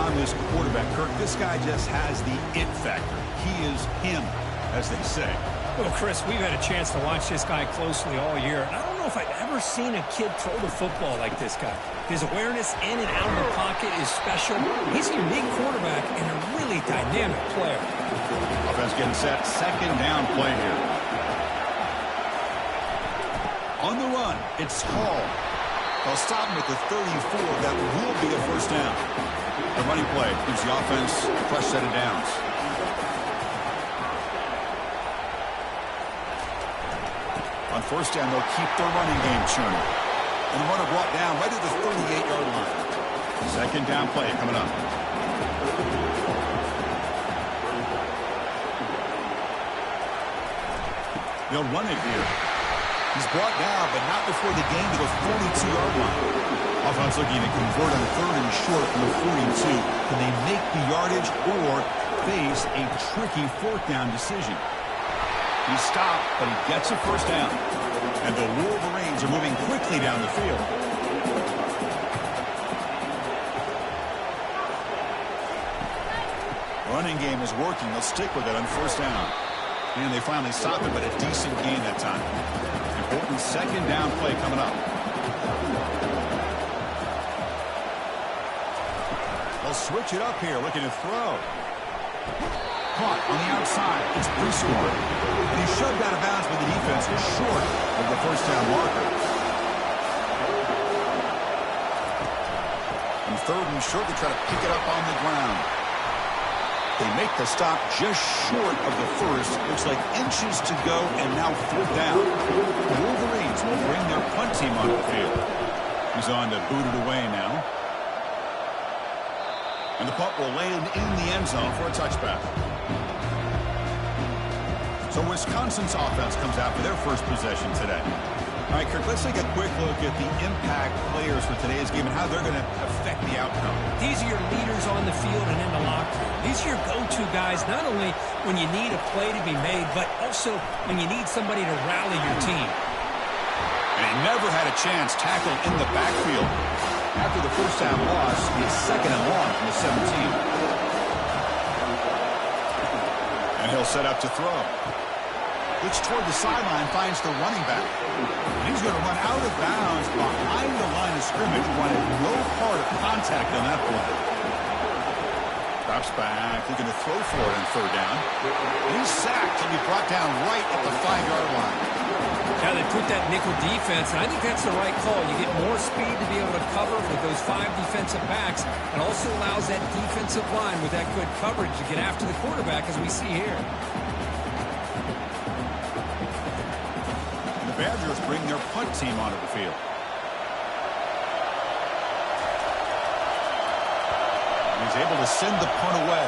on this quarterback, Kirk. This guy just has the it factor. He is him, as they say. Well, Chris, we've had a chance to watch this guy closely all year, and I don't know if I've ever seen a kid throw the football like this guy. His awareness in and out of the pocket is special. He's a unique quarterback and a really dynamic player. Offense getting set. Second down play here. On the run, it's Hall. They'll stop him at the 34. That will be a first down. The running play gives the offense a fresh set of downs. On first down, they'll keep their running game churning. And the runner brought down right at the 38-yard line. Second down play coming up. They'll run it here. He's brought down, but not before the gain to the 42-yard line. Offense looking to convert on third and short from the 42. Can they make the yardage or face a tricky fourth down decision? He stopped, but he gets a first down. And the Wolverines are moving quickly down the field. Running game is working. They'll stick with it on first down. And they finally stop it, but a decent gain that time. Important second down play coming up. They'll switch it up here, looking to throw. Caught on the outside. It's Prescore. And he's shoved out of bounds, but the defense is short of the first down marker. And third and short, they try to pick it up on the ground. They make the stop just short of the first. Looks like inches to go, and now fourth down. The Wolverines will bring their punt team onto the field. He's on to boot it away now. And the punt will land in the end zone for a touchback. So Wisconsin's offense comes out for their first possession today. All right, Kirk, let's take a quick look at the impact players for today's game and how they're going to affect the outcome. These are your leaders on the field and in the locker room. These are your go-to guys, not only when you need a play to be made, but also when you need somebody to rally your team. And he never had a chance tackled in the backfield. After the first down loss, he is second and long from the 17. And he'll set up to throw. Looks toward the sideline, finds the running back. And he's going to run out of bounds behind the line of scrimmage. Wanted no part of contact on that play. Drops back, looking to throw for it on third down. And he's sacked and be brought down right at the 5-yard line. Now they put that nickel defense, and I think that's the right call. You get more speed to be able to cover with those 5 defensive backs. It also allows that defensive line with that good coverage to get after the quarterback, as we see here. The Badgers bring their punt team onto the field. And he's able to send the punt away.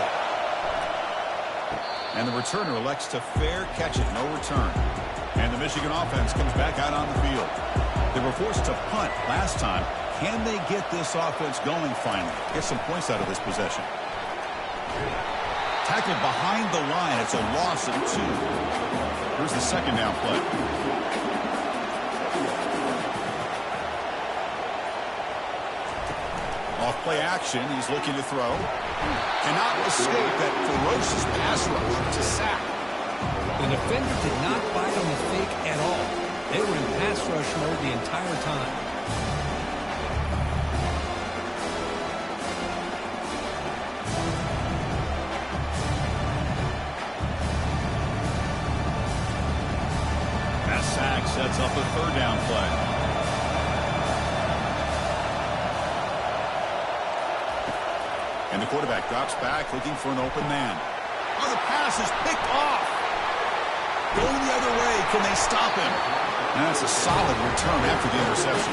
And the returner elects to fair catch it, no return. And the Michigan offense comes back out on the field. They were forced to punt last time. Can they get this offense going finally? Get some points out of this possession. Tackled behind the line. It's a loss of 2. Here's the second down play. Off play action. He's looking to throw. Cannot escape that ferocious pass rush. It's a sack. The defender did not bite on the fake at all. They were in pass rush mode the entire time. That sack sets up a third down play. And the quarterback drops back looking for an open man. Oh, the pass is picked off. Going the other way. Can they stop him? That's a solid return after the interception.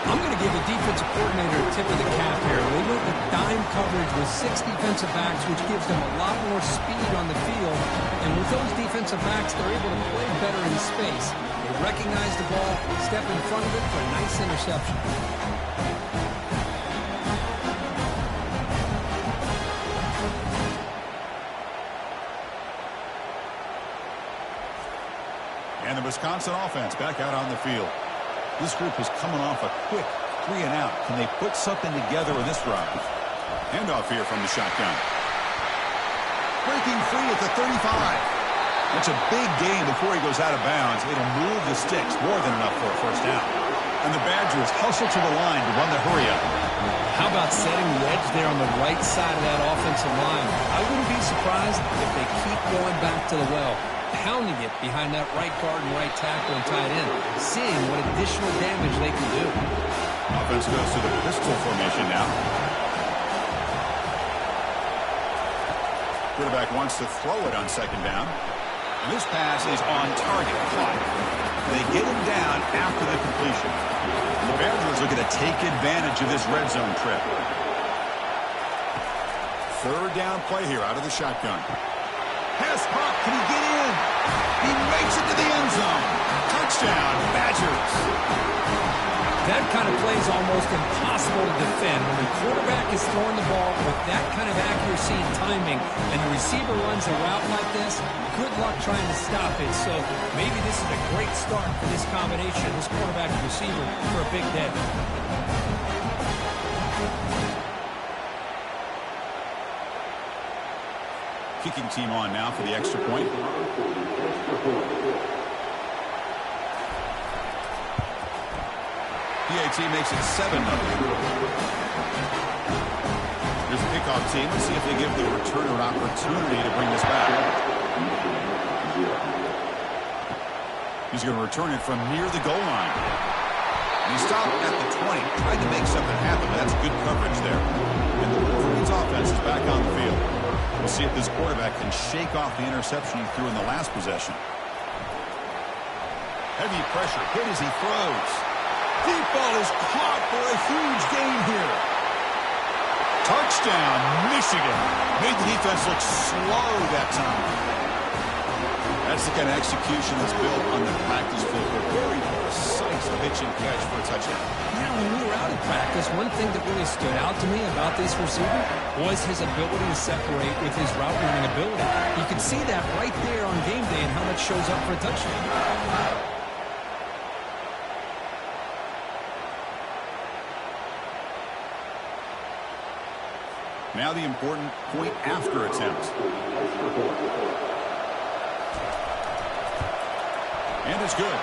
I'm going to give the defensive coordinator a tip of the cap here. They went with dime coverage with 6 defensive backs, which gives them a lot more speed on the field. And with those defensive backs, they're able to play better in space. They recognize the ball, step in front of it for a nice interception. And the Wisconsin offense back out on the field. This group is coming off a quick 3-and-out. Can they put something together in this drive? Handoff here from the shotgun. Breaking free at the 35. That's a big gain before he goes out of bounds. It'll move the sticks, more than enough for a first down. And the Badgers hustle to the line to run the hurry-up. How about setting the edge there on the right side of that offensive line? I wouldn't be surprised if they keep going back to the well, pounding it behind that right guard and right tackle and tight end, seeing what additional damage they can do. Offense goes to the pistol formation now. Quarterback wants to throw it on second down. And this pass is on target. Caught. They get him down after the completion. The Badgers are going to take advantage of this red zone trip. Third down play here out of the shotgun. Pass caught. Can he get in? He makes it to the end zone. Touchdown, Badgers. That kind of play is almost impossible to defend. When the quarterback is throwing the ball with that kind of accuracy and timing, and the receiver runs a route like this, good luck trying to stop it. So maybe this is a great start for this combination, this quarterback and receiver, for a big day. Kicking team on now for the extra point. PAT makes it 7-0. Here's the kickoff team. Let's see if they give the returner opportunity to bring this back. He's going to return it from near the goal line. And he stopped at the 20. Tried to make something happen, but that's good coverage there. And the Wolverines offense is back on the field. We'll see if this quarterback can shake off the interception he threw in the last possession. Heavy pressure. Hit as he throws. Deep ball is caught for a huge gain here. Touchdown, Michigan. Made the defense look slow that time. That's the kind of execution that's built on the practice field. A very precise pitch and catch for a touchdown. Yeah, when we were out in practice, one thing that really stood out to me about this receiver was his ability to separate with his route running ability. You can see that right there on game day and how much shows up for a touchdown. Now the important point after attempt. And it's good.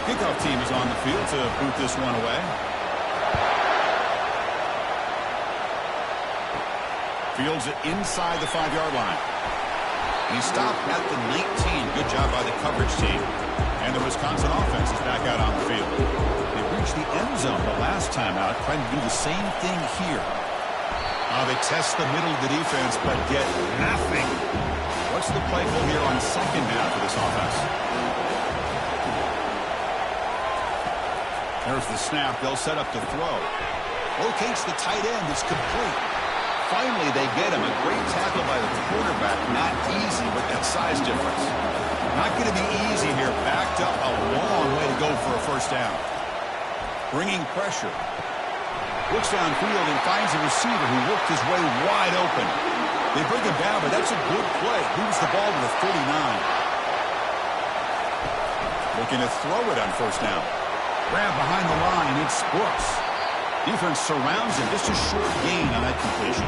Kickoff team is on the field to boot this one away. Fields it inside the 5-yard line. And he stopped at the 19. Good job by the coverage team. And the Wisconsin offense is back out on the field. They reached the end zone the last time out, trying to do the same thing here. They test the middle of the defense, but get nothing. What's the play call here on second down for this offense? There's the snap. They'll set up to throw. Locates the tight end. It's complete. Finally, they get him. A great tackle by the quarterback. Not easy with that size difference. Not going to be easy here. Backed up a long way to go for a first down. Bringing pressure. Looks downfield and finds a receiver who worked his way wide open. They bring him down, but that's a good play. Moves the ball to the 39. Looking to throw it on first down. Grab behind the line. It's Brooks. Defense surrounds him. Just a short gain on that completion.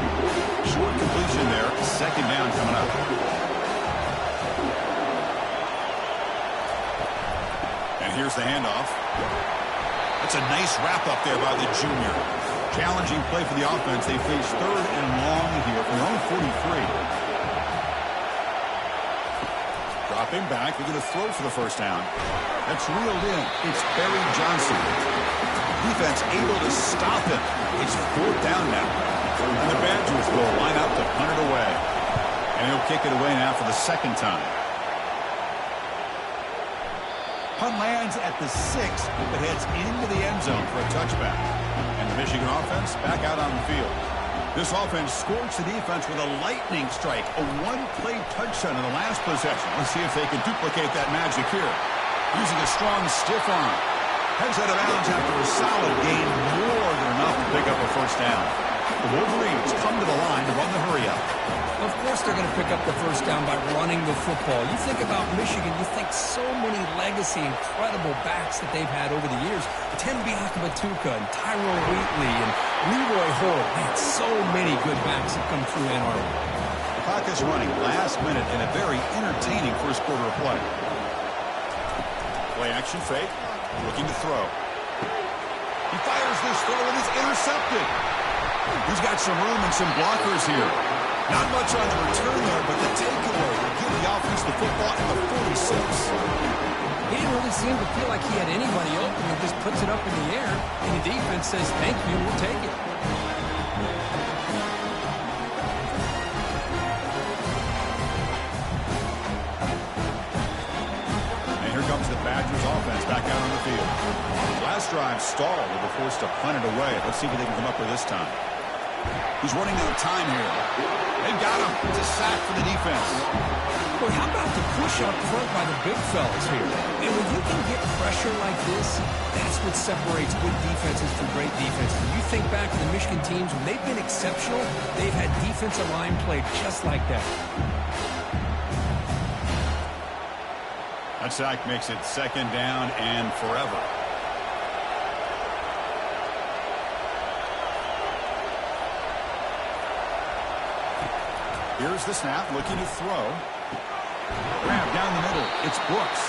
Short completion there. Second down coming up. And here's the handoff. That's a nice wrap-up there by the junior. Challenging play for the offense. They face third and long here from their own 43. Dropping back. They're going to throw for the first down. That's reeled in. It's Barry Johnson. Defense able to stop him. It's fourth down now. And the Badgers will line up to punt it away. And he'll kick it away now for the second time. Punt lands at the 6, but heads into the end zone for a touchback. And the Michigan offense back out on the field. This offense scorched the defense with a lightning strike. A one-play touchdown in the last possession. Let's see if they can duplicate that magic here. Using a strong stiff arm. Heads out of bounds after a solid gain. More than enough to pick up a first down. The Wolverines come to the line to run the hurry-up. Of course they're going to pick up the first down by running the football. You think about Michigan, you think so many legacy, incredible backs that they've had over the years. Tim Biakabatuka and Tyrone Wheatley and Leroy Hall. Man, so many good backs have come through Ann Arbor. The clock is running last minute in a very entertaining first quarter of play. Play action fake, looking to throw. He fires this throw and it's intercepted. He's got some room and some blockers here. Not much on the return there, but the takeaway will give the offense the football at the 46. He didn't really seem to feel like he had anybody open and just puts it up in the air, and the defense says, thank you, we'll take it. And here comes the Badgers offense back out on the field. Last drive stalled. They were forced to punt it away. Let's see what they can come up with this time. He's running out of time here. They've got him. It's a sack for the defense. Boy, how about the push up front by the big fellas here? And when you can get pressure like this, that's what separates good defenses from great defenses. You think back to the Michigan teams, when they've been exceptional, they've had defensive line play just like that. That sack makes it second down and forever. Here's the snap, looking to throw. Grab down the middle. It's Brooks.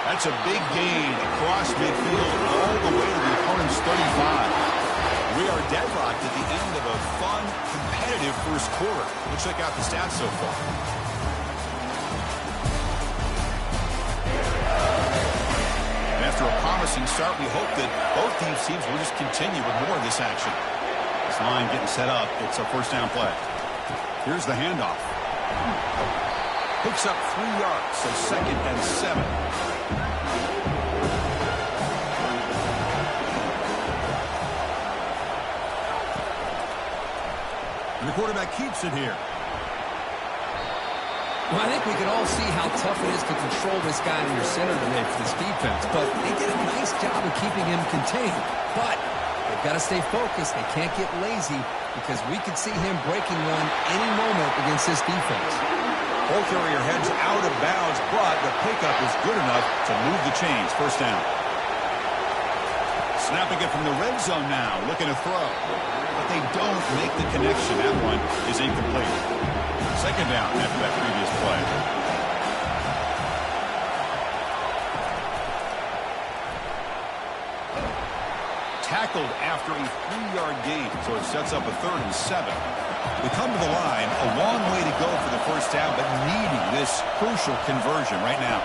That's a big gain across midfield all the way to the opponent's 35. We are deadlocked at the end of a fun, competitive first quarter. We'll check out the stats so far. And after a promising start, we hope that both these teams will just continue with more of this action. This line getting set up. It's a first down play. Here's the handoff. Picks up 3 yards, so second and 7. And the quarterback keeps it here. Well, I think we can all see how tough it is to control this guy in your center today for this defense. But they did a nice job of keeping him contained. But they've got to stay focused. They can't get lazy because we could see him breaking one any moment against this defense. Ball carrier heads out of bounds, but the pickup is good enough to move the chains. First down. Snapping it from the red zone now, looking to throw. But they don't make the connection. That one is incomplete. Second down after that previous play. Tackled after a 3-yard gain, so it sets up a 3rd and 7. We come to the line, a long way to go for the first down, but needing this crucial conversion right now.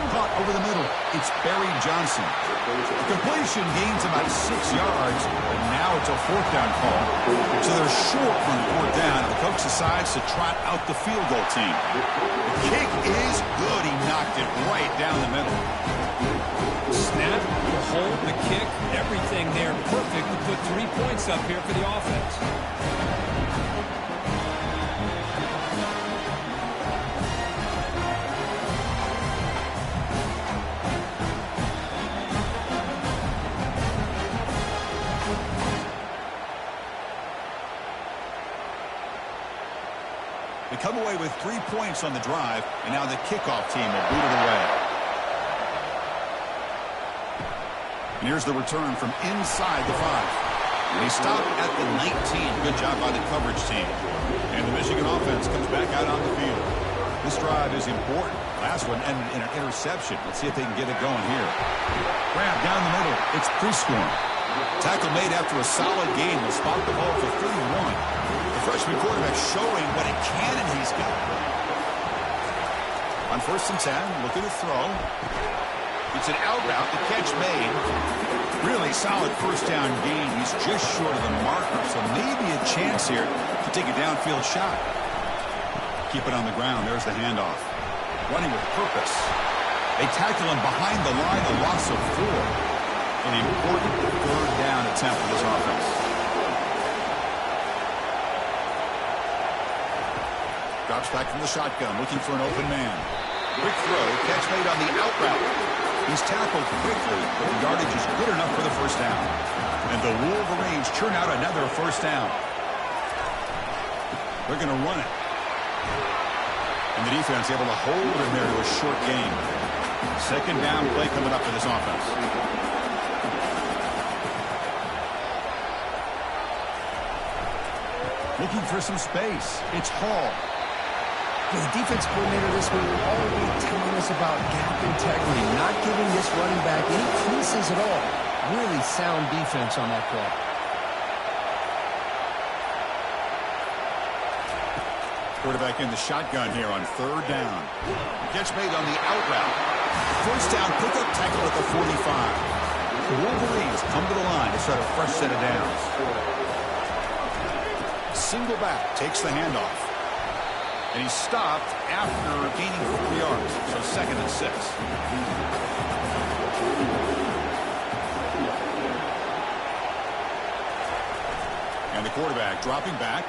Caught over the middle, it's Barry Johnson. The completion gains about 6 yards, but now it's a 4th down call. So they're short on 4th down, and the coach decides to trot out the field goal team. The kick is good. He knocked it right down the middle. Snap, the hold, the kick, everything there perfect to put 3 points up here for the offense. They come away with 3 points on the drive, and now the kickoff team will boot it away. And here's the return from inside the 5. They stop at the 19. Good job by the coverage team. And the Michigan offense comes back out on the field. This drive is important. Last one ended in an interception. Let's see if they can get it going here. Grab down the middle. It's Prescorn. Tackle made after a solid gain. Will spot the ball for 31. The freshman quarterback showing what a cannon he's got. On 1st and 10, looking to throw. It's an out route. The catch made. Really solid first down gain. He's just short of the marker, so maybe a chance here to take a downfield shot. Keep it on the ground. There's the handoff. Running with purpose. They tackle him behind the line, a loss of 4. An important 3rd down attempt for this offense. Drops back from the shotgun, looking for an open man. Quick throw, catch made on the out route. He's tackled quickly, but the yardage is good enough for the first down. And The Wolverines churn out another first down. They're going to run it. And the defense able to hold him there to a short gain. Second down play coming up for this offense. Looking for some space. It's Hall. The defense coordinator this week will all be telling us about gap integrity, not giving this running back any creases at all. Really sound defense on that play. Quarterback in the shotgun here on third down. Catch made on the out route. First down, pickup tackle at the 45. The Wolverines come to the line to start a fresh set of downs. Single back takes the handoff. And he's stopped after gaining 4 yards. So second and 6. And the quarterback dropping back.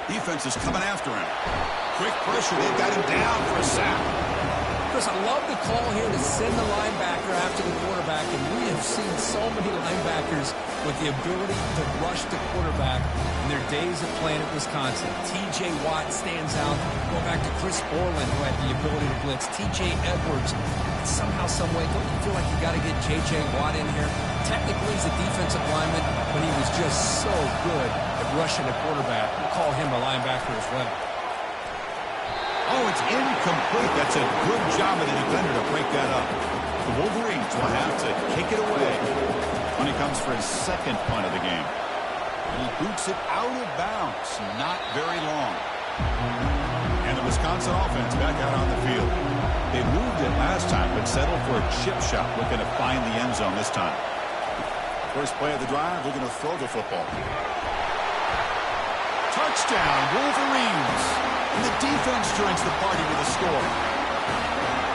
Defense is coming after him. Quick pressure. They've got him down for a sack. Chris, I love the call here to send the linebacker after the quarterback, and we have seen so many linebackers with the ability to rush the quarterback in their days of playing at Wisconsin. T.J. Watt stands out. Go back to Chris Borland, who had the ability to blitz. T.J. Edwards. Somehow, some way, don't you feel like you got to get J.J. Watt in here? Technically, he's a defensive lineman, but he was just so good at rushing the quarterback. We'll call him a linebacker as well. Oh, it's incomplete. That's a good job of the defender to break that up. The Wolverines will have to kick it away when he comes for his second punt of the game. And he boots it out of bounds. Not very long. And the Wisconsin offense back out on the field. They moved it last time, but settled for a chip shot, looking to find the end zone this time. First play of the drive, we're going to throw the football. Touchdown, Wolverines. And the defense joins the party with a score.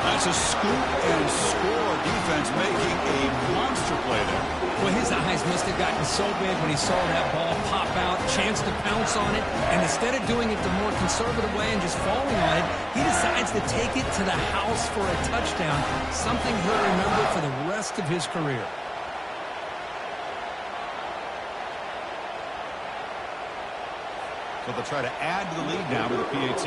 That's a scoop and score. Defense making a monster play there. Well, his eyes must have gotten so big when he saw that ball pop out, chance to pounce on it, and instead of doing it the more conservative way and just falling on it, he decides to take it to the house for a touchdown, something he'll remember for the rest of his career. So they'll try to add to the lead now with a PAT.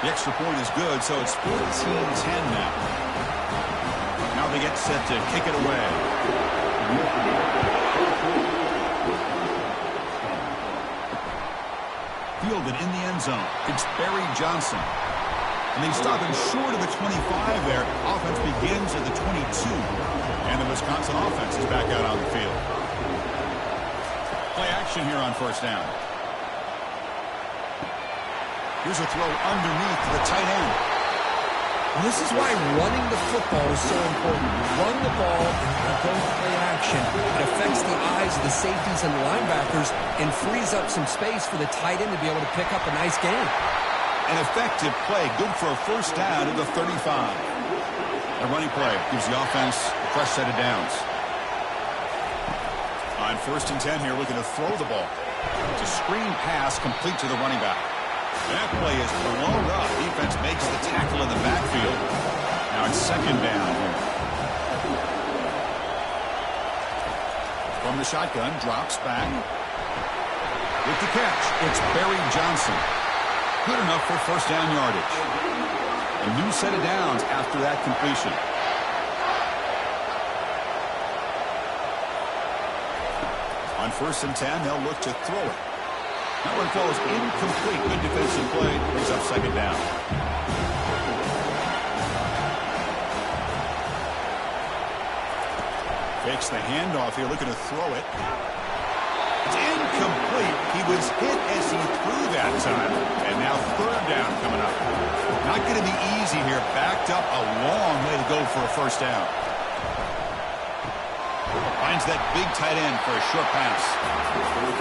The extra point is good, so it's 14-10 now. Now they get set to kick it away. Fielded in the end zone. It's Barry Johnson. And they stop him short of the 25 there. Offense begins at the 22. And the Wisconsin offense is back out on the field. Play action here on first down. Here's a throw underneath to the tight end. And this is why running the football is so important. Run the ball and go play action. It affects the eyes of the safeties and the linebackers and frees up some space for the tight end to be able to pick up a nice gain. An effective play, good for a first down at the 35. A running play gives the offense a fresh set of downs. On first and 10 here, looking to throw the ball. It's a screen pass complete to the running back. That play is blown up. Defense makes the tackle in the backfield. Now it's second down here. From the shotgun, drops back. With the catch, it's Barry Johnson. Good enough for first down yardage. A new set of downs after that completion. On first and 10, they'll look to throw it. That one falls incomplete. Good defensive play. Brings up second down. Fakes the handoff here, looking to throw it. It's incomplete. He was hit as he threw that time. And now third down coming up. Not going to be easy here. Backed up a long way to go for a first down. Finds that big tight end for a short pass.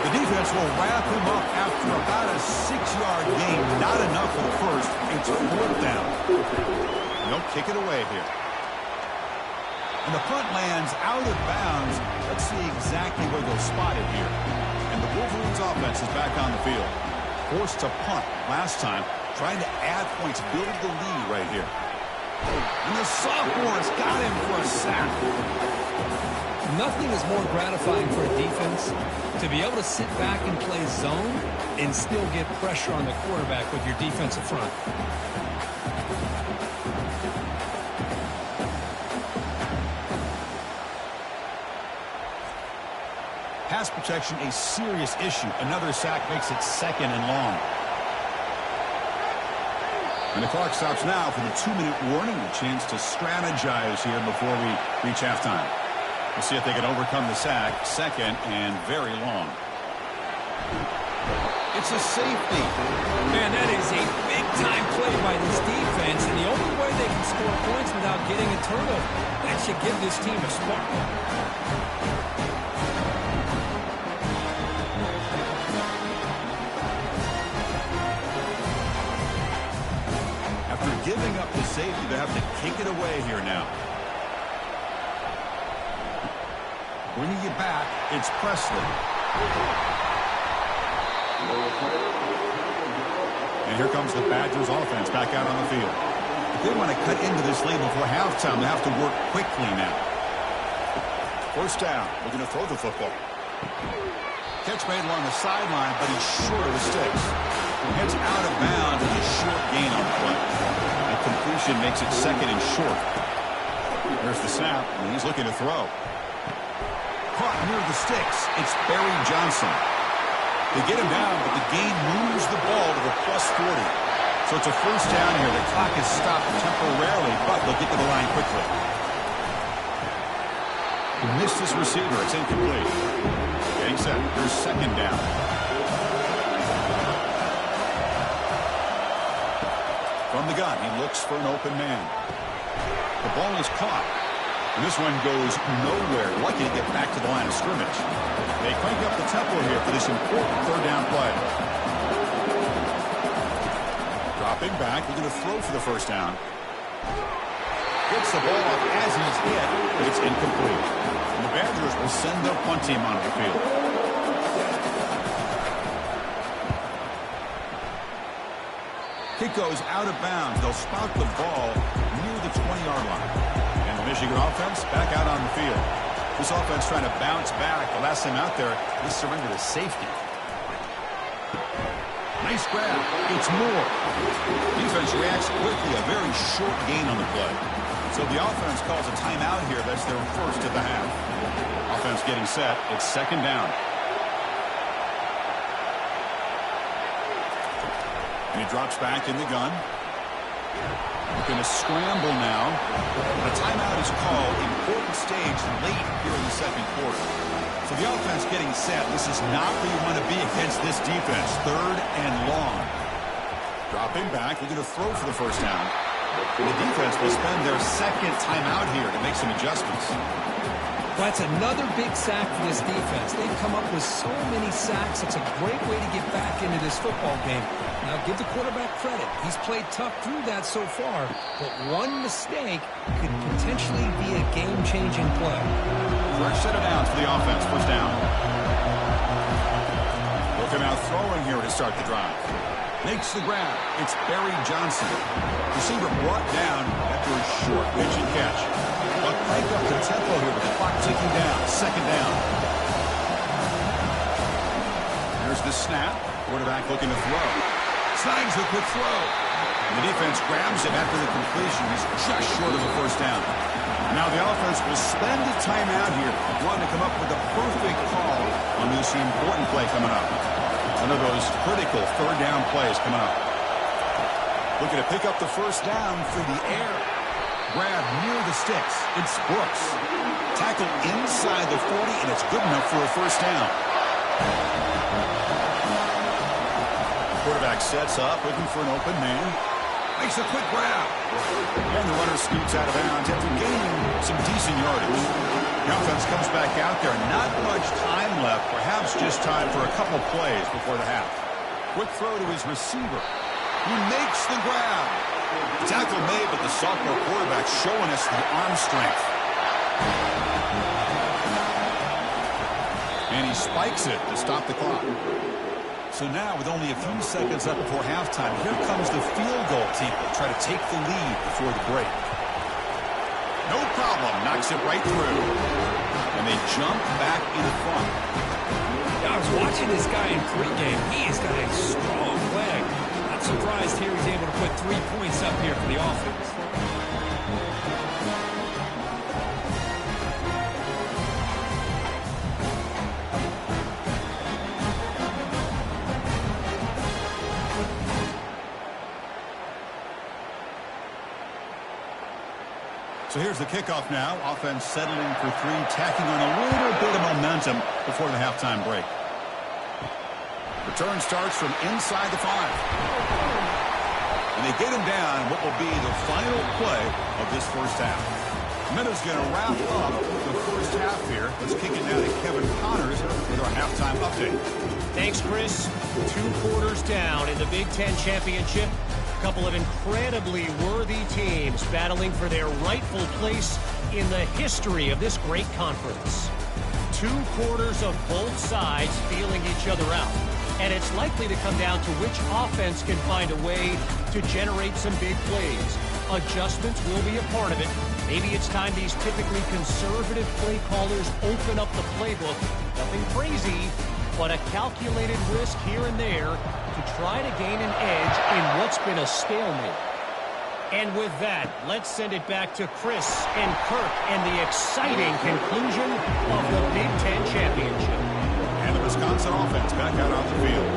The defense will wrap him up after about a 6-yard gain. Not enough for the first. It's fourth down. They'll kick it away here. And the punt lands out of bounds. Let's see exactly where they'll spot it here. And the Wolverines offense is back on the field. Forced to punt last time. Trying to add points, build the lead right here. And the sophomore's got him for a sack. Nothing is more gratifying for a defense to be able to sit back and play zone and still get pressure on the quarterback with your defensive front. Pass protection, a serious issue. Another sack makes it 2nd and long. And the clock stops now for the 2-minute warning. A chance to strategize here before we reach halftime. We'll see if they can overcome the sack. 2nd and very long. It's a safety. Man, that is a big-time play by this defense, and the only way they can score points without getting a turnover. That should give this team a spark. After giving up the safety, they have to kick it away here now. Bringing it back, it's Presley. And here comes the Badgers offense back out on the field. If they want to cut into this lead before halftime, they have to work quickly now. First down, we're going to throw the football. Catch made along the sideline, but he's short of the sticks. Gets out of bounds with a short gain on the play. The completion makes it 2nd and short. There's the snap, and he's looking to throw. Caught near the sticks. It's Barry Johnson. They get him down, but the gain moves the ball to the +40. So it's a first down here. The clock is stopped temporarily, but they'll get to the line quickly. He missed his receiver. It's incomplete. Getting set. Here's 2nd down. From the gun, he looks for an open man. The ball is caught. And this one goes nowhere. Lucky to get back to the line of scrimmage. They crank up the tempo here for this important 3rd down play. Dropping back, we're going to throw for the first down. Gets the ball up as he's hit, but it's incomplete. And the Badgers will send their punt team onto the field. Kick goes out of bounds. They'll spout the ball near the 20-yard line. And the Michigan offense back out on the field. This offense trying to bounce back. The last time out there, they surrendered a safety. Nice grab. It's Moore. Defense reacts quickly. A very short gain on the play. So the offense calls a timeout here. That's their first of the half. Offense getting set. It's 2nd down. And he drops back in the gun. Looking to scramble now. A timeout is called. Important stage late here in the 2nd quarter. So the offense getting set. This is not where you want to be against this defense. 3rd and long. Dropping back. We're going to throw for the first down. And the defense will spend their 2nd timeout here to make some adjustments. Well, that's another big sack for this defense. They've come up with so many sacks. It's a great way to get back into this football game. Now, give the quarterback credit. He's played tough through that so far, but one mistake could potentially be a game-changing play. Fresh set of downs for the offense. First down. Looking out throwing here to start the drive. Makes the grab. It's Barry Johnson. Receiver brought down after a short pitch and catch. But crank up the tempo here with the clock ticking down. 2nd down. There's the snap. Quarterback looking to throw. Snags the quick throw. And the defense grabs him after the completion. He's just short of the first down. Now the offense will spend a timeout here, wanting to come up with a perfect call on this important play coming up. One of those critical 3rd down plays coming up. Looking to pick up the first down through the air. Grab near the sticks. It's Brooks. Tackle inside the 40, and it's good enough for a first down. Quarterback sets up, looking for an open man. Makes a quick grab. And the runner scoots out of bounds after gaining some decent yardage. The offense comes back out there. Not much time left. Perhaps just time for a couple plays before the half. Quick throw to his receiver. He makes the grab. The tackle made, but the sophomore quarterback showing us the arm strength. And he spikes it to stop the clock. So now, with only a few seconds left before halftime, here comes the field goal team to try to take the lead before the break. No problem. Knocks it right through. And they jump back in front. I was watching this guy in pregame. He has got a strong leg. Not surprised here he's able to put 3 points up here for the offense. So here's the kickoff now. Offense settling for 3, tacking on a little bit of momentum before the halftime break. Return starts from inside the 5. And they get him down what will be the final play of this first half. Minutes going to wrap up the first half here. Let's kick it now to Kevin Connors with our halftime update. Thanks, Chris. 2 quarters down in the Big Ten Championship. A couple of incredibly worthy teams battling for their rightful place in the history of this great conference. 2 quarters of both sides feeling each other out. And it's likely to come down to which offense can find a way to generate some big plays. Adjustments will be a part of it. Maybe it's time these typically conservative play callers open up the playbook. Nothing crazy, but a calculated risk here and there to try to gain an edge in what's been a stalemate. And with that, let's send it back to Chris and Kirk and the exciting conclusion of the Big Ten Championship. And the Wisconsin offense back out on the field.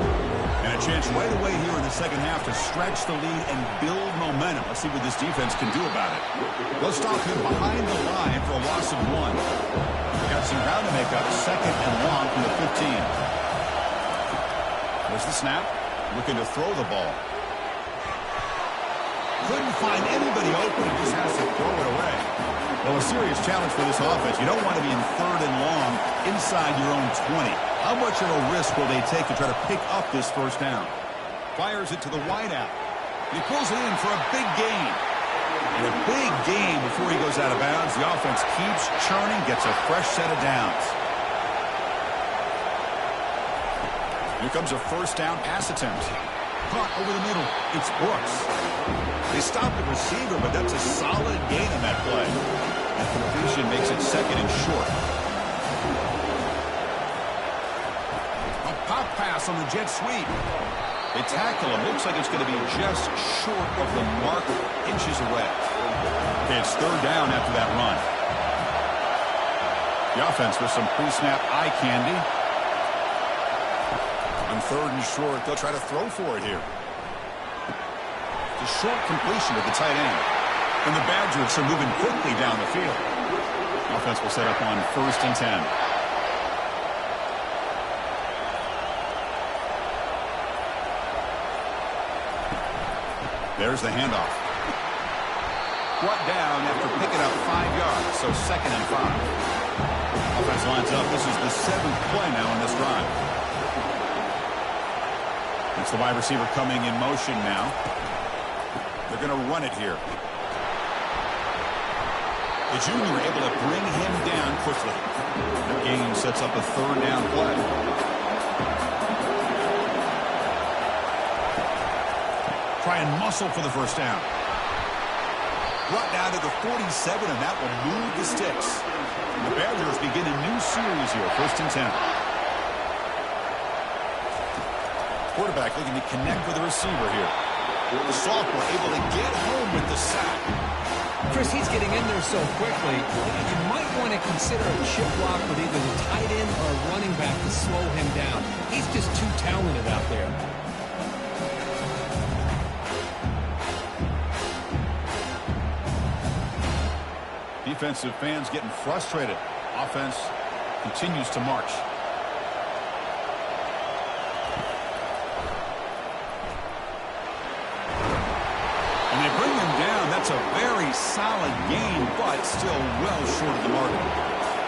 And a chance right away here in the second half to stretch the lead and build momentum. Let's see what this defense can do about it. They'll stop him behind the line for a loss of 1. Got some ground to make up. 2nd and long from the 15. There's the snap. Looking to throw the ball. Couldn't find anybody open. He just has to throw it away. Well, a serious challenge for this offense. You don't want to be in 3rd and long inside your own 20. How much of a risk will they take to try to pick up this first down? Fires it to the wideout. He pulls it in for a big gain. And a big gain before he goes out of bounds. The offense keeps churning, gets a fresh set of downs. Here comes a first down pass attempt. Caught over the middle. It's Brooks. They stopped the receiver, but that's a solid gain on that play. And completion makes it 2nd and short. A pop pass on the jet sweep. They tackle him. Looks like it's going to be just short of the mark, inches away. Okay, it's 3rd down after that run. The offense with some pre-snap eye candy. On 3rd and short, they'll try to throw for it here. The short completion to the tight end. And the Badgers are moving quickly down the field. Offense will set up on 1st and 10. There's the handoff. Brought down after picking up 5 yards, so 2nd and 5. Offense lines up. This is the 7th play now on this drive. It's the wide receiver coming in motion now. They're going to run it here. The junior able to bring him down quickly. The gain sets up a 3rd down play. Try and muscle for the first down. Brought down to the 47, and that will move the sticks. And the Badgers begin a new series here, 1st and 10. Quarterback looking to connect with the receiver here. The sophomore able to get home with the sack. Chris, he's getting in there so quickly. You might want to consider a chip block with either the tight end or a running back to slow him down. He's just too talented out there. Defensive fans getting frustrated. Offense continues to march. And they bring him down. That's a very solid gain, but still well short of the mark.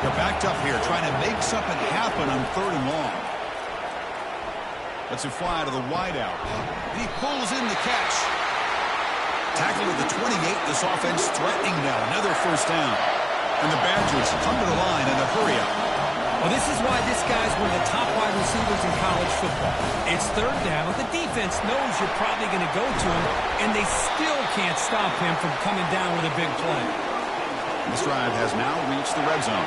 They're backed up here, trying to make something happen on 3rd and long. Lets it fly to the wideout. And he pulls in the catch. Tackling at the 28, this offense threatening now. Another first down. And the Badgers come to the line in a hurry up. Well, this is why this guy's one of the top wide receivers in college football. It's third down. The defense knows you're probably going to go to him, and they still can't stop him from coming down with a big play. This drive has now reached the red zone.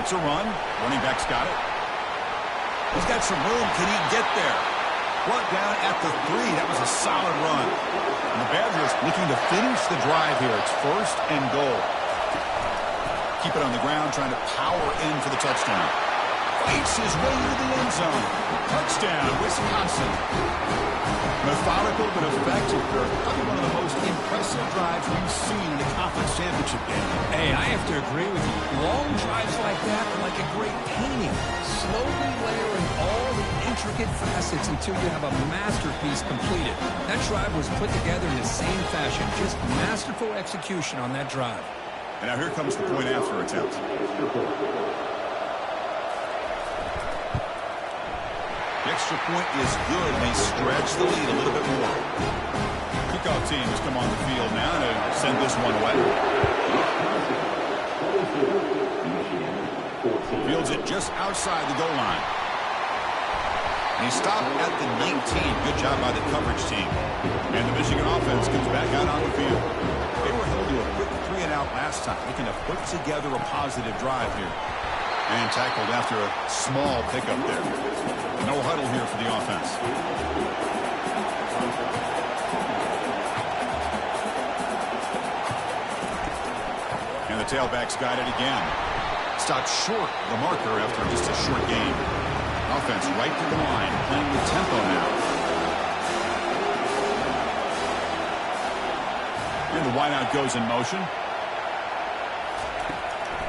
It's a run. Running back's got it. He's got some room. Can he get there? Brought down at the 3. That was a solid run. And the Badgers looking to finish the drive here. It's first and goal. Keep it on the ground, trying to power in for the touchdown. Fights his way into the end zone. Touchdown, Wisconsin. Methodical but effective. Probably one of the most impressive drives we've seen in a conference championship game. Hey, I have to agree with you. Long drives like that are like a great painting. Slowly layering all the intricate facets until you have a masterpiece completed. That drive was put together in the same fashion. Just masterful execution on that drive. And now here comes the point after attempt. The extra point is good. They stretch the lead a little bit more. Kickoff team has come on the field now to send this one away. Fields it just outside the goal line. And he stopped at the 19. Good job by the coverage team. And the Michigan offense comes back out on the field. They were held to a quick 3-and-out last time, looking to put together a positive drive here. And tackled after a small pickup there. No huddle here for the offense. And the tailback's got it again. Stopped short the marker after just a short gain. Offense right to the line, playing with tempo now. And the wideout goes in motion.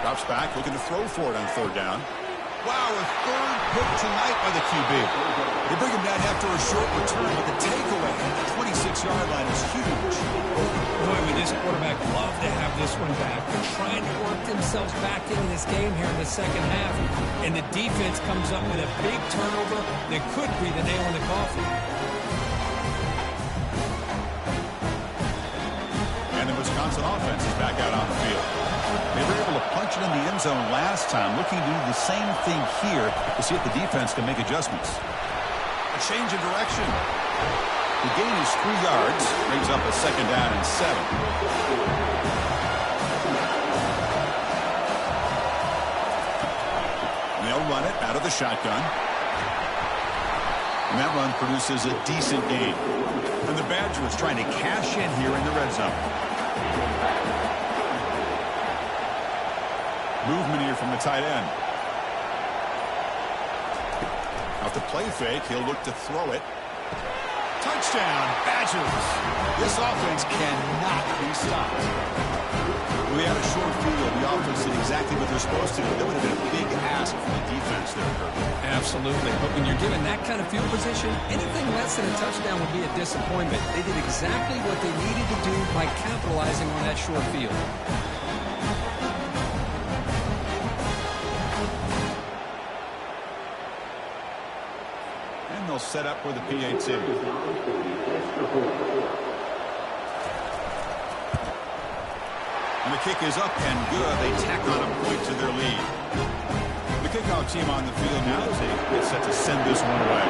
Drops back, looking to throw for it on third down. Wow, a third pick tonight by the QB. They bring him down after a short return, but the takeaway at the 26-yard line is huge. Boy, would this quarterback love to have this one back. They're trying to work themselves back into this game here in the second half, and the defense comes up with a big turnover that could be the nail in the coffin. And the Wisconsin offense is back out on the field. They were able to punch it in the end zone last time, looking to do the same thing here to see if the defense can make adjustments. A change of direction. The gain is 3 yards, brings up a second down and 7. And they'll run it out of the shotgun. And that run produces a decent gain. And the Badgers trying to cash in here in the red zone. Movement here from the tight end. Off the play fake, he'll look to throw it. Touchdown, Badgers. This offense cannot be stopped. We had a short field. The offense did exactly what they're supposed to do. That would have been a big ask for the defense there, Kirk. Absolutely. But when you're given that kind of field position, anything less than a touchdown would be a disappointment. They did exactly what they needed to do by capitalizing on that short field. And they'll set up for the PAT. And the kick is up and good. They tack on a point to their lead. The kickoff team on the field now as they get set to send this one away.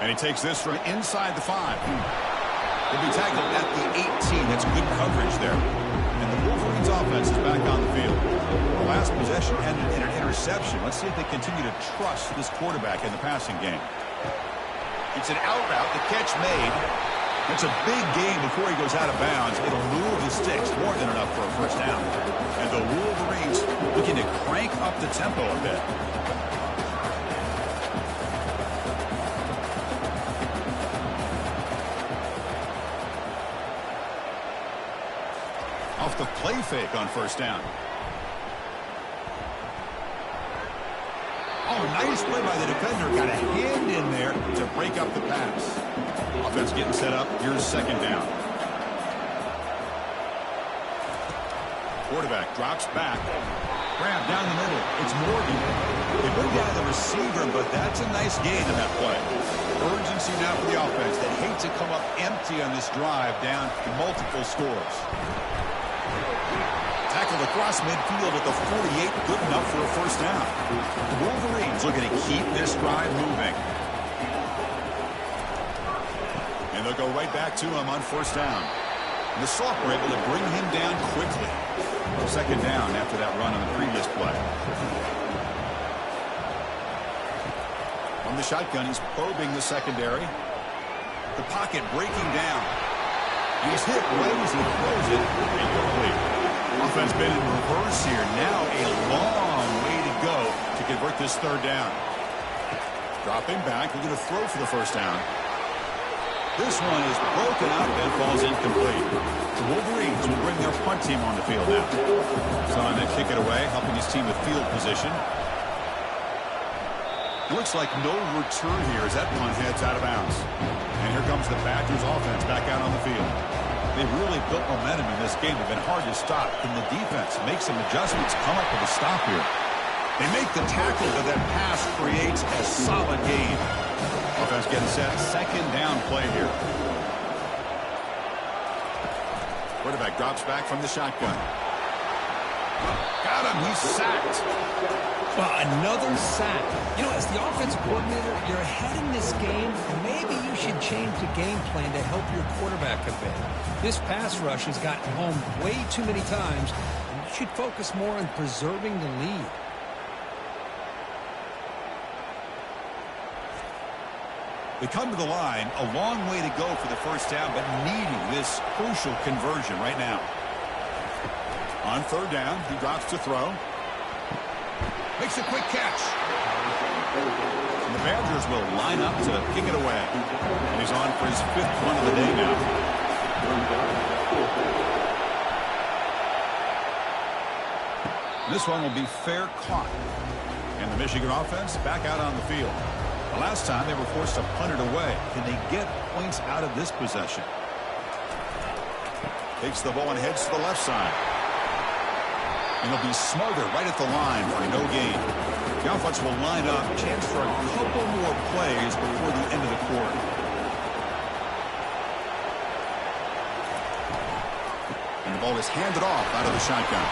And he takes this from inside the 5. He'll be tackled at the 18. That's good coverage there. And the Wolverines offense is back on the field. The last possession ended in an interception. Let's see if they continue to trust this quarterback in the passing game. It's an out route. The catch made. That's a big gain before he goes out of bounds. It'll move the sticks more than enough for a first down. And the Wolverines looking to crank up the tempo a bit. Off the play fake on first down. Oh, nice play by the defender. Got a hand in there to break up the pass. Offense getting set up. Here's second down. Quarterback drops back. Grab down the middle. It's Morgan. They bring down the receiver, but that's a nice gain in that play. Urgency now for the offense. They hate to come up empty on this drive, down multiple scores. Tackled across midfield at the 48. Good enough for a first down. The Wolverines looking to keep this drive moving. And they'll go right back to him on first down. And the Soft were able to bring him down quickly. Second down after that run on the previous play. From the shotgun, he's probing the secondary. The pocket breaking down. He's hit right as he throws it. Incomplete. Offense been in reverse here. Now a long way to go to convert this third down. Dropping back. We're going to throw for the first down. This one is broken out and falls incomplete. The Wolverines will bring their punt team on the field now. Son to kick it away, helping his team with field position. Looks like no return here as that punt heads out of bounds. And here comes the Badgers offense back out on the field. They've really built momentum in this game. They've been hard to stop. Can the defense make some adjustments, come up with a stop here? They make the tackle, but that pass creates a solid gain. Offense getting set. Second down play here. Quarterback drops back from the shotgun. Got him. He's sacked. Well, another sack. You know, as the offensive coordinator, you're ahead in this game. Maybe you should change the game plan to help your quarterback a bit. This pass rush has gotten home way too many times. And you should focus more on preserving the lead. They come to the line, a long way to go for the first down, but needing this crucial conversion right now. On third down, he drops to throw. Makes a quick catch. And the Badgers will line up to kick it away. And he's on for his fifth one of the day now. This one will be fair caught. And the Michigan offense back out on the field. The last time they were forced to punt it away. Can they get points out of this possession? Takes the ball and heads to the left side. And he'll be smothered right at the line for no gain. The offense will line up. Chance for a couple more plays before the end of the quarter. And the ball is handed off out of the shotgun.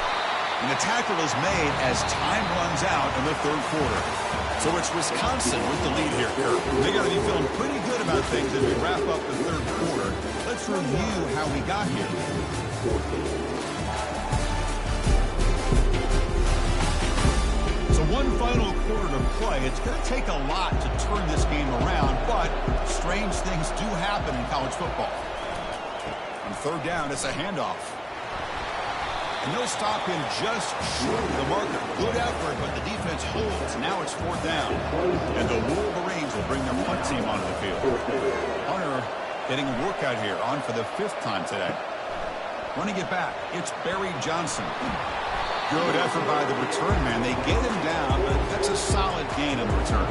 And the tackle is made as time runs out in the third quarter. So it's Wisconsin with the lead here, Kirk. They got to be feeling pretty good about things as we wrap up the third quarter. Let's review how we got here. So one final quarter to play. It's going to take a lot to turn this game around, but strange things do happen in college football. On third down, it's a handoff. And they'll stop him just short of the marker. Good effort, but the defense holds. Now it's fourth down. And the Wolverines will bring their punt team onto the field. Hunter getting a workout here, on for the fifth time today. Running it back, it's Barry Johnson. Good effort by the return man. They get him down, but that's a solid gain on the return.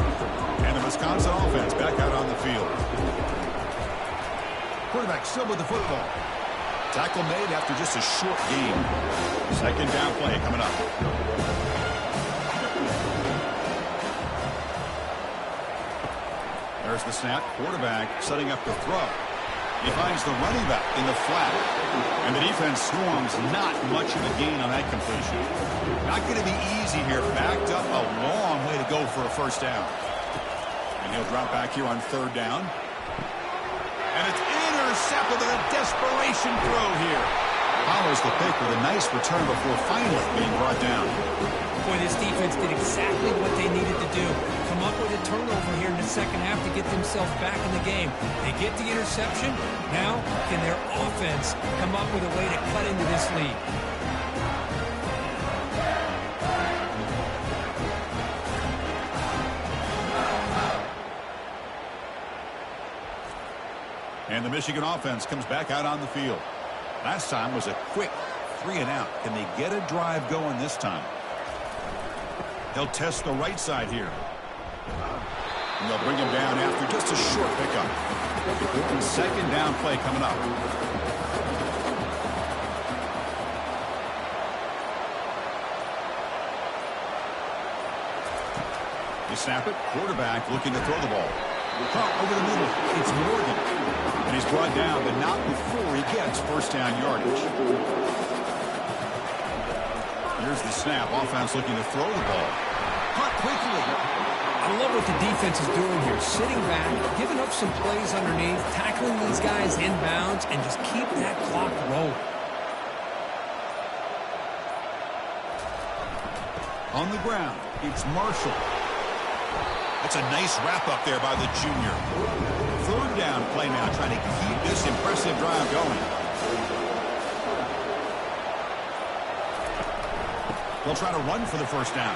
And the Wisconsin offense back out on the field. Quarterback still with the football. Tackle made after just a short gain. Second down play coming up. There's the snap. Quarterback setting up the throw. He finds the running back in the flat. And the defense swarms. Not much of a gain on that completion. Not going to be easy here. Backed up a long way to go for a first down. And he'll drop back here on third down. And it's intercepted with a desperation throw here. Follows the pick with a nice return before finally being brought down. Boy, this defense did exactly what they needed to do. Come up with a turnover here in the second half to get themselves back in the game. They get the interception. Now, can their offense come up with a way to cut into this lead? And the Michigan offense comes back out on the field. Last time was a quick 3-and-out. Can they get a drive going this time? They'll test the right side here. And they'll bring him down after just a short pickup. Important second down play coming up. They snap it. Quarterback looking to throw the ball. Caught over the middle. It's Morgan. And he's brought down, but not before he gets first down yardage. Here's the snap. Offense looking to throw the ball. Caught quickly. I love what the defense is doing here. Sitting back, giving up some plays underneath, tackling these guys inbounds, and just keep that clock rolling. On the ground, it's Marshall. That's a nice wrap up there by the junior. Third down play now, trying to keep this impressive drive going. They'll try to run for the first down.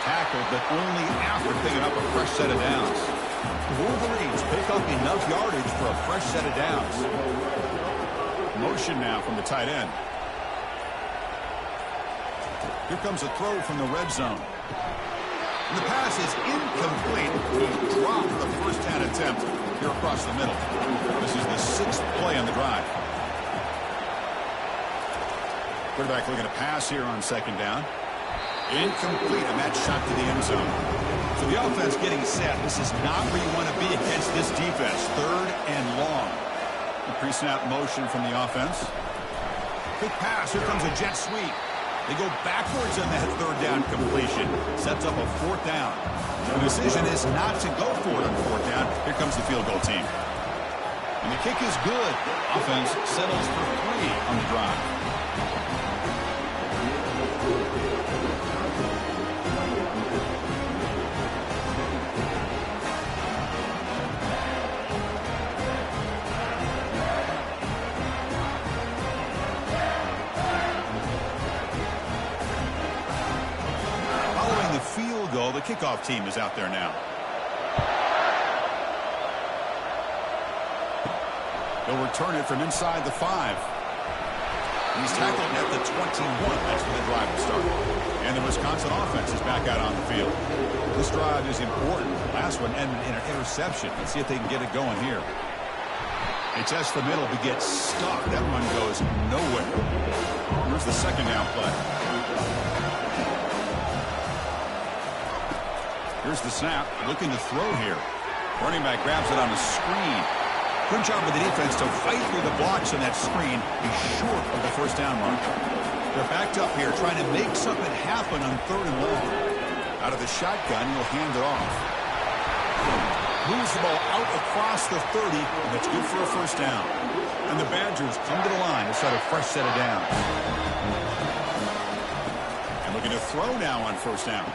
Tackled, but only after picking up a fresh set of downs. Wolverines pick up enough yardage for a fresh set of downs. Motion now from the tight end. Here comes a throw from the red zone. And the pass is incomplete. He dropped the first down attempt here across the middle. This is the sixth play on the drive. Quarterback looking to pass here on second down. Incomplete, and that shot to the end zone. So the offense getting set. This is not where you want to be against this defense. Third and long. The pre-snap motion from the offense. Quick pass. Here comes a jet sweep. They go backwards on that third down completion. Sets up a fourth down. The decision is not to go for it on fourth down. Here comes the field goal team. And the kick is good. Offense settles for 3 on the drive. The kickoff team is out there now. They'll return it from inside the 5. He's tackled at the 21. That's where the drive will start. And the Wisconsin offense is back out on the field. This drive is important. Last one ended in an interception. Let's see if they can get it going here. They test the middle, but get stuck. That one goes nowhere. Here's the second down play. Here's the snap, looking to throw here. Running back grabs it on the screen. Good job with the defense to fight through the blocks on that screen. Be short of the first down mark. They're backed up here, trying to make something happen on third and long. Out of the shotgun, he'll hand it off. Moves the ball out across the 30, and that's good for a first down. And the Badgers come to the line to start a fresh set of downs. And looking to throw now on first down.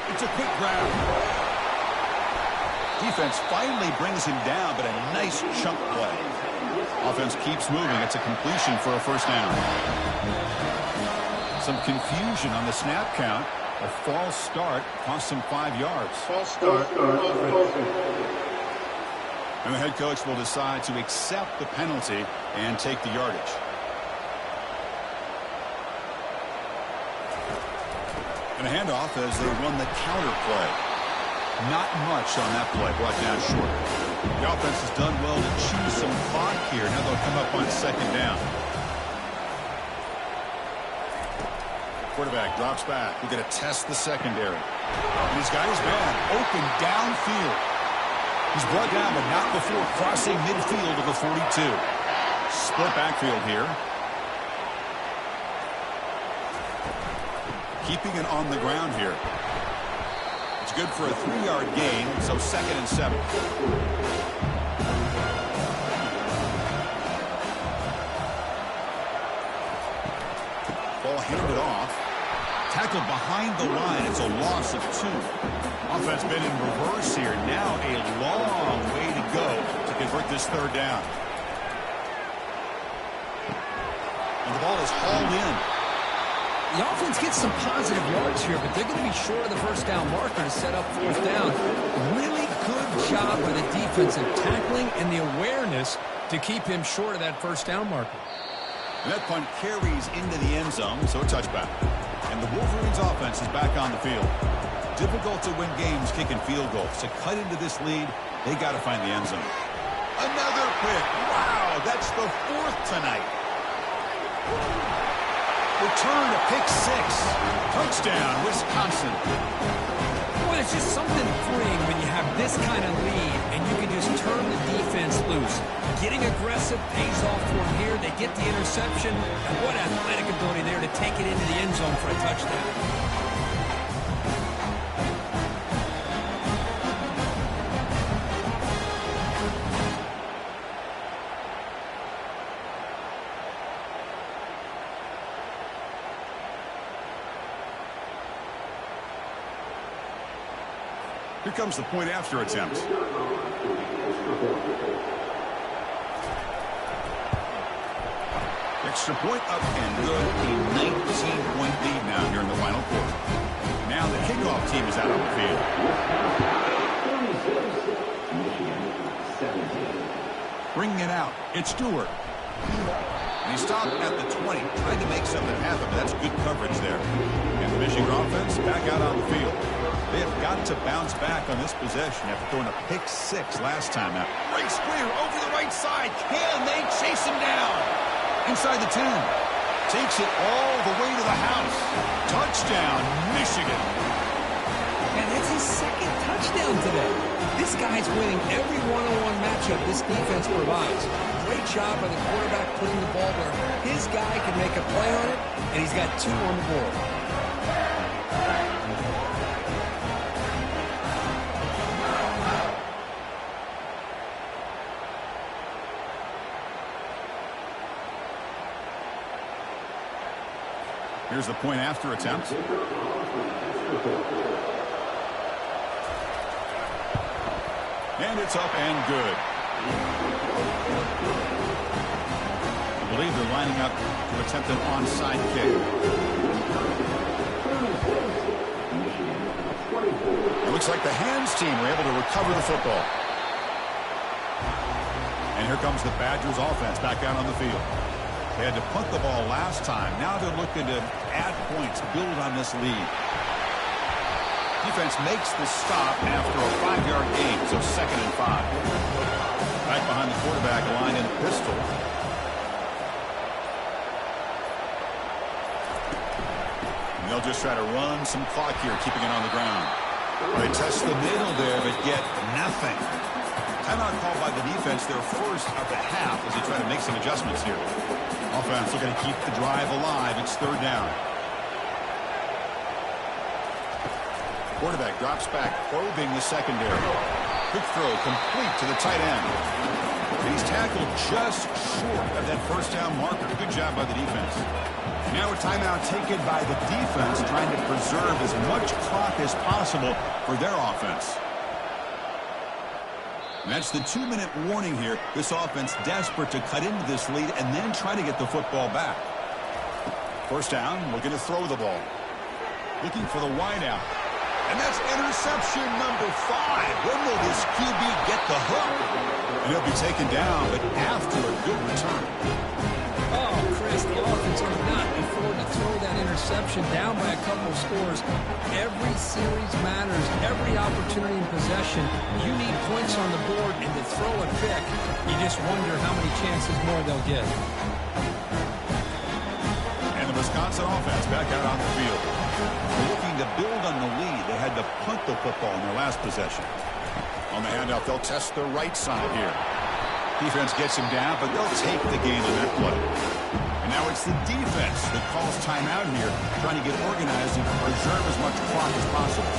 It's a quick grab. Defense finally brings him down, but a nice chunk play. Offense keeps moving. It's a completion for a first down. Some confusion on the snap count. A false start cost him 5 yards. False start. And the head coach will decide to accept the penalty and take the yardage. And a handoff as they run the counter play. Not much on that play, brought down short. The offense has done well to choose some clock here. Now they'll come up on second down. Quarterback drops back. We're going to test the secondary. And he's got his man open downfield. He's brought down, but not before crossing midfield of the 42. Split backfield here. Keeping it on the ground here. It's good for a 3-yard gain, so 2nd and 7. Ball handed off. Tackled behind the line. It's a loss of 2. Offense been in reverse here. Now a long way to go to convert this third down. And the ball is hauled in. The offense gets some positive yards here, but they're going to be short of the first down marker to set up fourth down. Really good job by the defensive tackling and the awareness to keep him short of that first down marker. And that punt carries into the end zone, so a touchback. And the Wolverines offense is back on the field. Difficult to win games kicking field goals. To cut into this lead, they got to find the end zone. Another pick. Wow, that's the 4th tonight. Return to pick six. Touchdown, Wisconsin. Well, it's just something freeing when you have this kind of lead and you can just turn the defense loose. Getting aggressive pays off for them here. They get the interception. And what athletic ability there to take it into the end zone for a touchdown. Here comes the point after attempt. Extra point up and good. A 19-point lead now here in the final quarter. Now the kickoff team is out on the field. Bringing it out. It's Stewart. And he stopped at the 20, trying to make something happen, but that's good coverage there. And the Michigan offense back out on the field. They have got to bounce back on this possession after throwing a pick six last time. Now, Bryce Greer over the right side. Can they chase him down? Inside the 10. Takes it all the way to the house. Touchdown, Michigan. And that's his second touchdown today. This guy's winning every one-on-one matchup this defense provides. Great job by the quarterback putting the ball where his guy can make a play on it, and he's got two on the board. Here's the point after attempt. And it's up and good. I believe they're lining up to attempt an onside kick. It looks like the hands team were able to recover the football. And here comes the Badgers offense back out on the field. They had to punt the ball last time. Now they're looking to add points, build on this lead. Defense makes the stop after a 5-yard gain, so 2nd and 5. Back behind the quarterback line in pistol. And they'll just try to run some clock here, keeping it on the ground. They test the middle there, but get nothing. Timeout called by the defense, their first of the half, as they try to make some adjustments here. Offense looking to keep the drive alive. It's 3rd down. Quarterback drops back, probing the secondary. Quick throw complete to the tight end. And he's tackled just short of that 1st down marker. Good job by the defense. Now a timeout taken by the defense, trying to preserve as much clock as possible for their offense. And that's the 2-minute warning here. This offense desperate to cut into this lead and then try to get the football back. 1st down, looking to throw the ball. Looking for the wideout. And that's interception number 5. When will this QB get the hook? And he'll be taken down, but after a good return. Oh, Chris, the offense could not afford to throw that interception down by a couple of scores. Every series matters. Every opportunity in possession. You need points on the board, and to throw a pick, you just wonder how many chances more they'll get. And the Wisconsin offense back out on the field. They're looking to build on the lead. They had to punt the football in their last possession. On the handoff, they'll test the right side here. Defense gets him down, but they'll take the gain on that play. And now it's the defense that calls timeout here, trying to get organized and preserve as much clock as possible.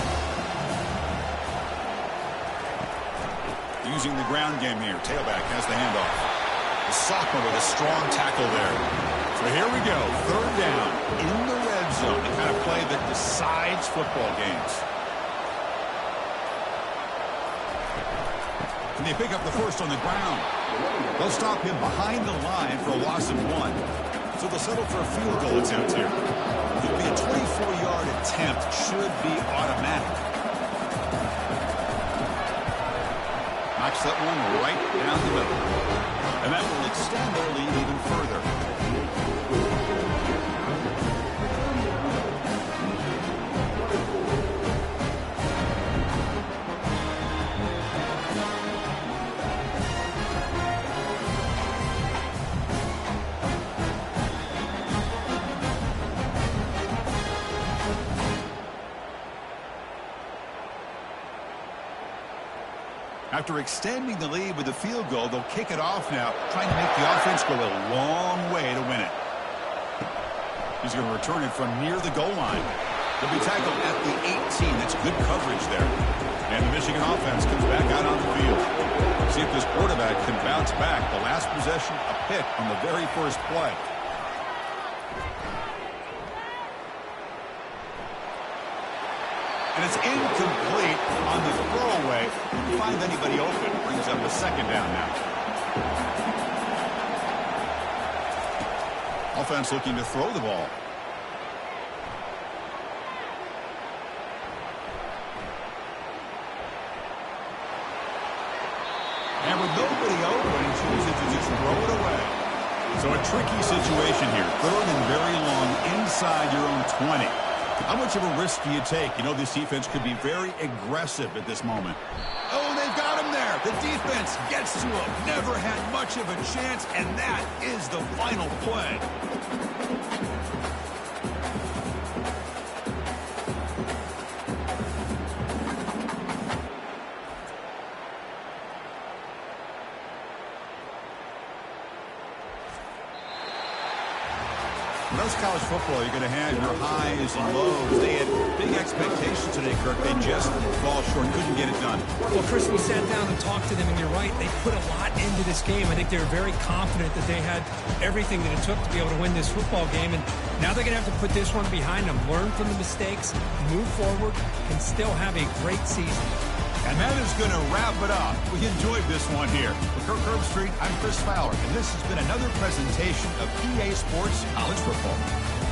Using the ground game here. Tailback has the handoff. The sophomore with a strong tackle there. So here we go. 3rd down in the red zone. The kind of play that decides football games. And they pick up the first on the ground. They'll stop him behind the line for a loss of 1. So they'll settle for a field goal attempt here. It'll be a 24-yard attempt. Should be automatic. Knocks that one right down the middle. And that will extend their lead even further. After extending the lead with a field goal, they'll kick it off now, trying to make the offense go a long way to win it. He's going to return it from near the goal line. He'll be tackled at the 18. That's good coverage there. And the Michigan offense comes back out on the field. See if this quarterback can bounce back. The last possession, a pick on the very first play. And it's incomplete on the throwaway. Couldn't find anybody open. Brings up a second down now. Offense looking to throw the ball. And with nobody open, he chooses to just throw it away. So a tricky situation here. 3rd and very long inside your own 20. How much of a risk do you take? You know this defense could be very aggressive at this moment. Oh, they've got him there. The defense gets to him. Never had much of a chance, and that is the final play. When those college football, you're going to have your highs and lows. They had big expectations today, Kirk. They just fall short, couldn't get it done. Well, Chris, we sat down and talked to them, and you're right. They put a lot into this game. I think they were very confident that they had everything that it took to be able to win this football game. And now they're going to have to put this one behind them, learn from the mistakes, move forward, and still have a great season. And that is going to wrap it up. We enjoyed this one here. For Kirk Herbstreit, I'm Chris Fowler, and this has been another presentation of EA Sports College Football.